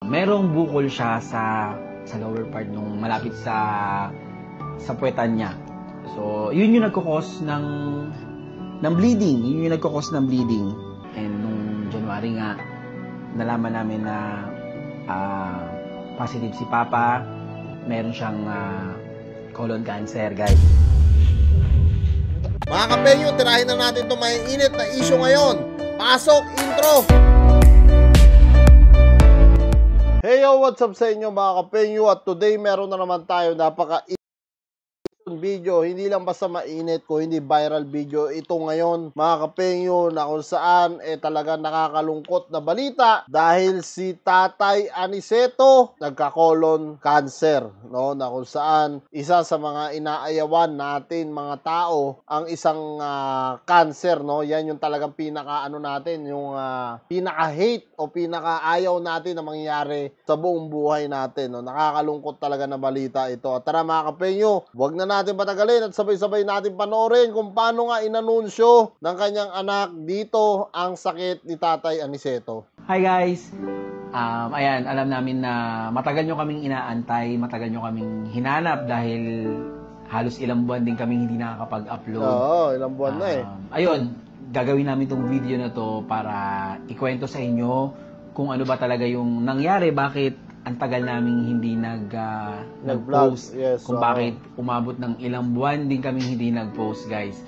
merong bukol siya sa lower part nung malapit sa puwetan niya. So, yun yung nagkukos ng bleeding. Yun yung nagkukos ng bleeding. And nung January nga, nalaman namin na positive si Papa. Meron siyang colon cancer, guys. Mga kapenyo, tirahin na natin itong may init na issue ngayon. Pasok, intro! Hey yo, what's up sa inyo mga kapenyo? At today meron na naman tayo video, hindi lang basta mainit ko, hindi viral video ito ngayon mga kapenyo, na kung saan talaga nakakalungkot na balita dahil si Tatay Aniceto nagka-colon cancer, no? Na kung saan isa sa mga inaayawan natin mga tao ang isang cancer, no? Yan yung talagang pinaka natin, yung pinaka-hate o pinaka-ayaw natin na mangyari sa buong buhay natin, no? Nakakalungkot talaga na balita ito. At tara mga kapenyo, wag na natin patagalin at sabay-sabay natin panoorin kung paano nga inanunsyo ng kanyang anak dito ang sakit ni Tatay Aniceto. Hi guys! Ayan, alam namin na matagal nyo kaming inaantay, matagal nyo kaming hinanap dahil halos ilang buwan din kaming hindi nakakapag-upload. Oo, ilang buwan na Ayun, gagawin namin tong video na to para ikwento sa inyo kung ano ba talaga yung nangyari, bakit ang tagal naming hindi nag-post, yes, kung bakit umabot ng ilang buwan din kami hindi nag-post, guys.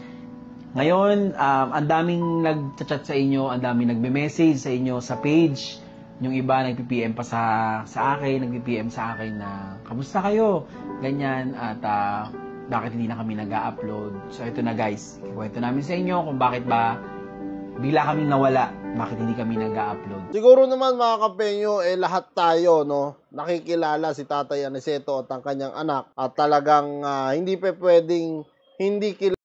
Ngayon, ang daming nag-chat sa inyo, ang daming nagme-message sa inyo sa page. Yung iba nag-PPM pa sa akin, nag-PPM sa akin na, kamusta kayo? Ganyan, at bakit hindi na kami nag-upload. So, ito na guys, ikwento namin sa inyo kung bakit ba bigla kaming nawala, bakit hindi kami nag-upload. Siguro naman mga kapenyo, lahat tayo, no, nakikilala si Tatay Aniceto at ang kanyang anak at talagang hindi pa pwedeng hindi kilala.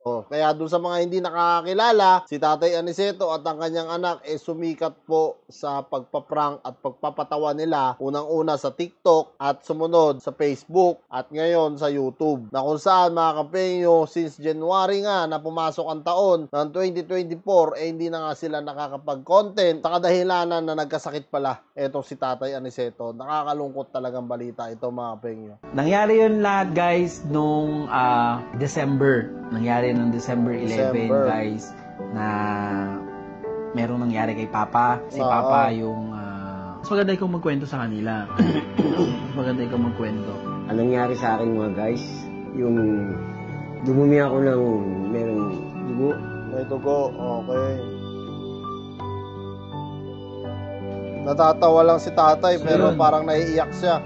Kaya doon sa mga hindi nakakakilala, si Tatay Aniceto at ang kanyang anak sumikat po sa pagpaprank at pagpapatawa nila, unang-una sa TikTok at sumunod sa Facebook at ngayon sa YouTube, na kung saan mga kapenyo, since January nga na pumasok ang taon ng 2024, hindi na nga sila nakakapag-content sa kadahilanan na nagkasakit pala etong si Tatay Aniceto. Nakakalungkot talagang balita ito mga kapenyo. Nangyari yun lahat guys nung December. Nangyari noong December 11, guys, na merong nangyari kay Papa. Si Papa yung mas maganda ikaw magkwento sa kanila. Mas maganda ikaw magkwento. Anong nangyari sa akin mga guys, yung dumumi ako ng merong dugo. May dugo, okay. Natatawa lang si tatay, so, pero parang naiiyak siya.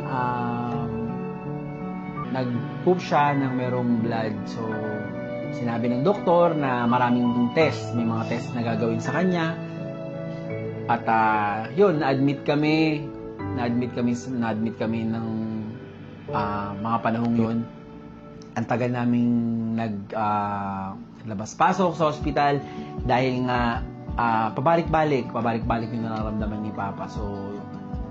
Nag-poop siya ng merong blood. So, sinabi ng doktor na maraming test. May mga test na gagawin sa kanya. At yun, na-admit kami ng mga panahong yun. Ang tagal naming labas-pasok sa ospital dahil nga pabalik-balik yung nararamdaman ni Papa. So,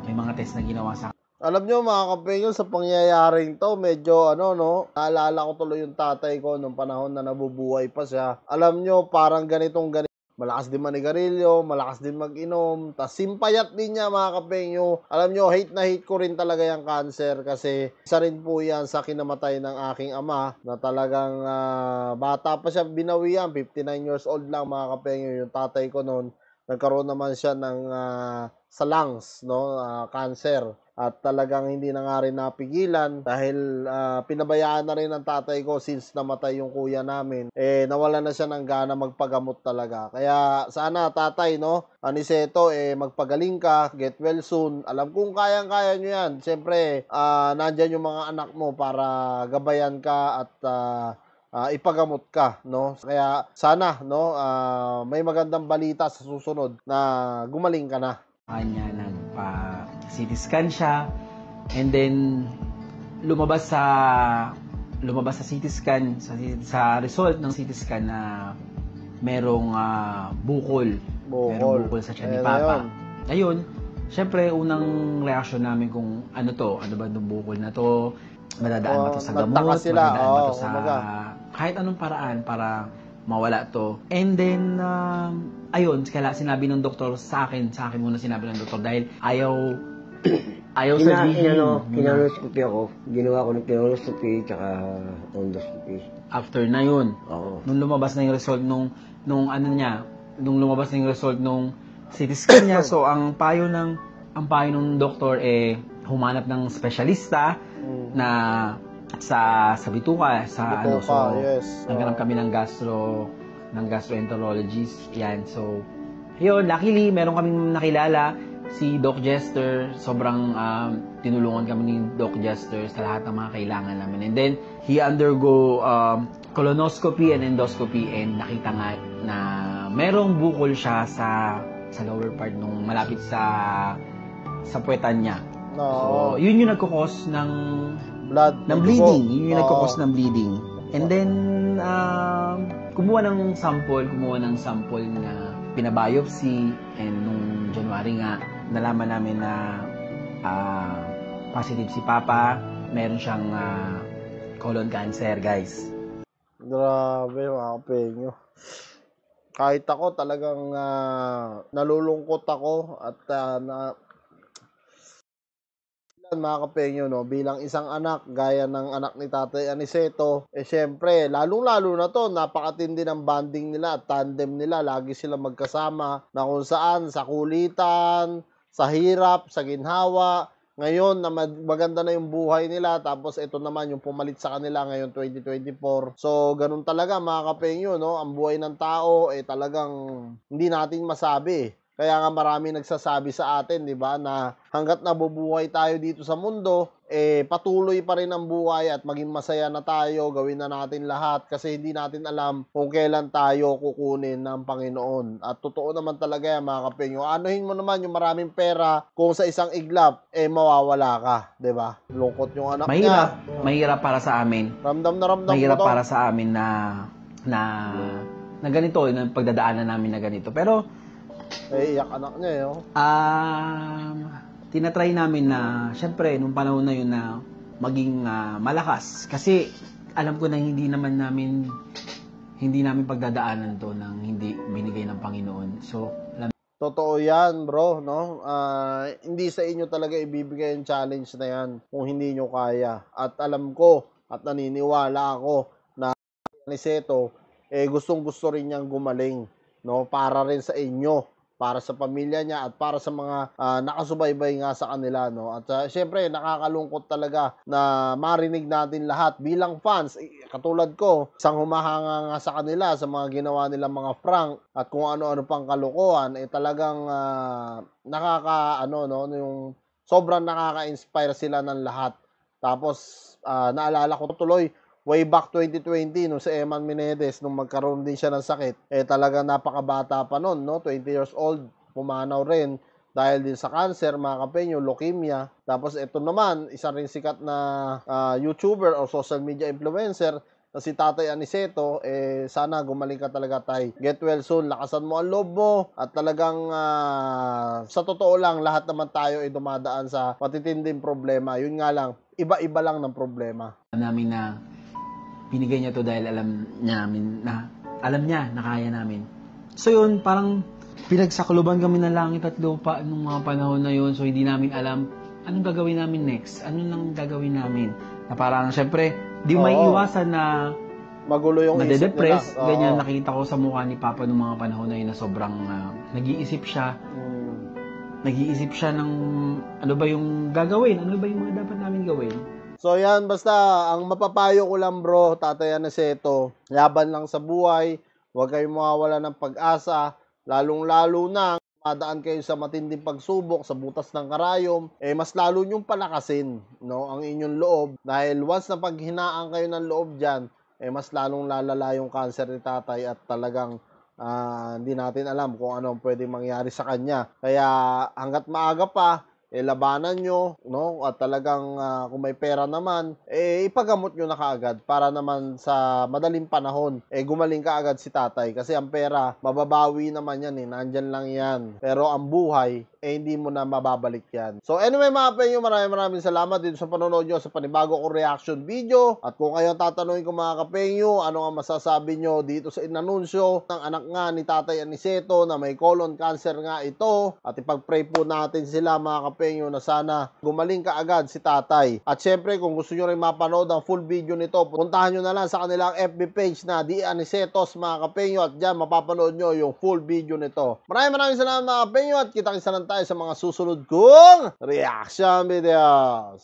may mga test na ginawa sa alam nyo mga kapenyo, sa pangyayaring to, medyo naalala ko tuloy yung tatay ko nung panahon na nabubuhay pa siya. Alam nyo, parang ganitong malakas din manigarilyo, malakas din mag-inom, tas simpayat din niya mga kapenyo. Alam nyo, hate na hate ko rin talaga yung cancer kasi isa rin po yan sa kinamatay ng aking ama na talagang bata pa siya binawian, 59 years old lang mga kapenyo. Yung tatay ko noon, nagkaroon naman siya ng sa lungs, no, cancer. At talagang hindi na nga rin napigilan dahil pinabayaan na rin ng tatay ko since namatay yung kuya namin. Nawala na siya ng gana magpagamot talaga. Kaya sana tatay, no, Aniceto, magpagaling ka, get well soon. Alam kong kayang-kaya nyo yan. Siyempre, nandyan yung mga anak mo para gabayan ka at ipagamot ka, no? Kaya sana, no, may magandang balita sa susunod na gumaling ka na. Kanya nagpa-CT scan siya, and then lumabas sa CT scan, sa result ng CT scan na merong bukol. Merong bukol sa tiyan ni Papa. Ayun, syempre unang reaksyon namin kung ano ba itong bukol na to, madadaan ba to sa gamot, madadaan ba to sa kahit anong paraan para mawala to. And then, ayun, kaya sinabi ng doktor sa akin muna sinabi ng doktor dahil ayaw Ayaw sabihin. Kinanoscopy ako. Ginawa ko ng colonoscopy tsaka endoscopy. After na yun. Oo. Nung lumabas na yung result nung lumabas na yung result nung CT scan niya, so ang payo ng doktor humanap ng specialista na sa bituka, Yes. naghanap kami ng gastroenterologist. Yan. So, yun, luckily meron kaming nakilala si Doc Jester. Sobrang tinulungan kami ni Doc Jester sa lahat ng mga kailangan namin. And then, he undergo colonoscopy and endoscopy, and nakita nga na merong bukol siya sa lower part nung malapit sa puwetan niya. So, yun yung nagkukos ng bleeding. Yun yung nagkukos ng bleeding. And then, kumuha ng sample na pinabiopsy, and nung January nga, nalaman namin na positive si Papa. Meron siyang colon cancer, guys. Grabe, mga kapenyo. Kahit ako talagang nalulungkot ako at mga kapenyo, no, bilang isang anak gaya ng anak ni Tatay Aniceto, syempre lalong-lalo na to, napakatindi ng bonding nila at tandem nila. Lagi sila magkasama na kung saan sa kulitan, sa hirap, sa ginhawa. Ngayon na maganda na yung buhay nila, tapos ito naman yung pumalit sa kanila ngayon 2024. So ganun talaga, mga kapenyo, no, ang buhay ng tao talagang hindi natin masabi. Kaya nga marami nagsasabi sa atin, di ba, na hanggat nabubuhay tayo dito sa mundo, patuloy pa rin ang buhay at maging masaya na tayo, gawin na natin lahat kasi hindi natin alam kung kailan tayo kukunin ng Panginoon. At totoo naman talaga yan, mga kapenyo. Anuhin mo naman yung maraming pera kung sa isang iglap, mawawala ka, di ba? Lungkot yung anak niya. Mahirap para sa amin. Ramdam mahirap ko to. Para sa amin na ganito, yung pagdadaanan namin na ganito. Pero, iyak anak niya, tinatry namin na, syempre, nung panahon na yun na maging malakas. Kasi, alam ko na hindi namin pagdadaanan to ng hindi binigay ng Panginoon. So, totoo yan, bro, no? Hindi sa inyo talaga ibibigay yung challenge na yan kung hindi nyo kaya. At alam ko, at naniniwala ako na Aniceto, gustong-gusto rin niyang gumaling, no? Para rin sa inyo, para sa pamilya niya at para sa mga nakasubaybay nga sa kanila, no? At syempre nakakalungkot talaga na marinig natin lahat bilang fans, katulad ko, isang humahanga nga sa kanila sa mga ginawa nilang mga prank at kung ano-ano pang kalokohan, talagang yung sobrang nakaka-inspire sila ng lahat. Tapos naalala ko tuloy way back 2020 nung si Eman Menedes, nung magkaroon din siya ng sakit, talagang napakabata pa nun, no? 20 years old, pumanaw rin dahil din sa cancer, mga kapenyo, leukemia. Tapos ito naman, isa rin sikat na YouTuber o social media influencer na si Tatay Aniceto, sana gumaling ka talaga, Tay. Get well soon, lakasan mo ang loob mo at talagang sa totoo lang, lahat naman tayo ay dumadaan sa matitinding problema. Yun nga lang, iba-iba lang ng problema. Namin na binigay niya to dahil alam niya na kaya namin. So yun, parang pinagsakloban kami ng langit at lupa nung mga panahon na yun. So hindi namin alam anong gagawin namin next. Ano nang gagawin namin. Na parang syempre, di may iwasan na magulo yung isip nila. Ganyan, nakita ko sa mukha ni Papa nung mga panahon na yun na sobrang nag-iisip siya. Nag-iisip siya ng ano ba yung gagawin? Ano ba yung mga dapat namin gawin? So yan, basta ang mapapayo ko lang, bro, Tatay Aniceto, laban lang sa buhay, huwag kayong mawawala ng pag-asa, lalong-lalo na madaan kayo sa matinding pagsubok, sa butas ng karayom, mas lalo nyong palakasin, no, ang inyong loob. Dahil once na paghinaan kayo ng loob dyan, mas lalong lalala yung cancer ni Tatay at talagang hindi natin alam kung ano pwedeng mangyari sa kanya. Kaya hanggat maaga pa, labanan nyo, no? At talagang kung may pera naman, ipagamot nyo na kaagad para naman sa madaling panahon, gumaling kaagad si Tatay. Kasi ang pera, mababawi naman yan, nandyan lang yan. Pero ang buhay, hindi mo na mababalik yan. So anyway, mga penyo, maraming salamat dito sa panonood nyo sa panibago kong reaction video. At kung kayo tatanungin ko, mga kapenyo, ano ang masasabi nyo dito sa inanunsyo ng anak nga ni Tatay Aniceto na may colon cancer nga ito, at ipag-pray po natin sila, mga kapenyo, kapenyo na sana gumaling ka agad si tatay. At syempre kung gusto nyo rin mapanood ang full video nito, puntahan nyo na lang sa kanilang FB page na D. Anicetos mga kapenyo at dyan mapapanood nyo yung full video nito. Maraming salamat mga kapenyo at kita-kita lang tayo sa mga susunod kong reaction videos.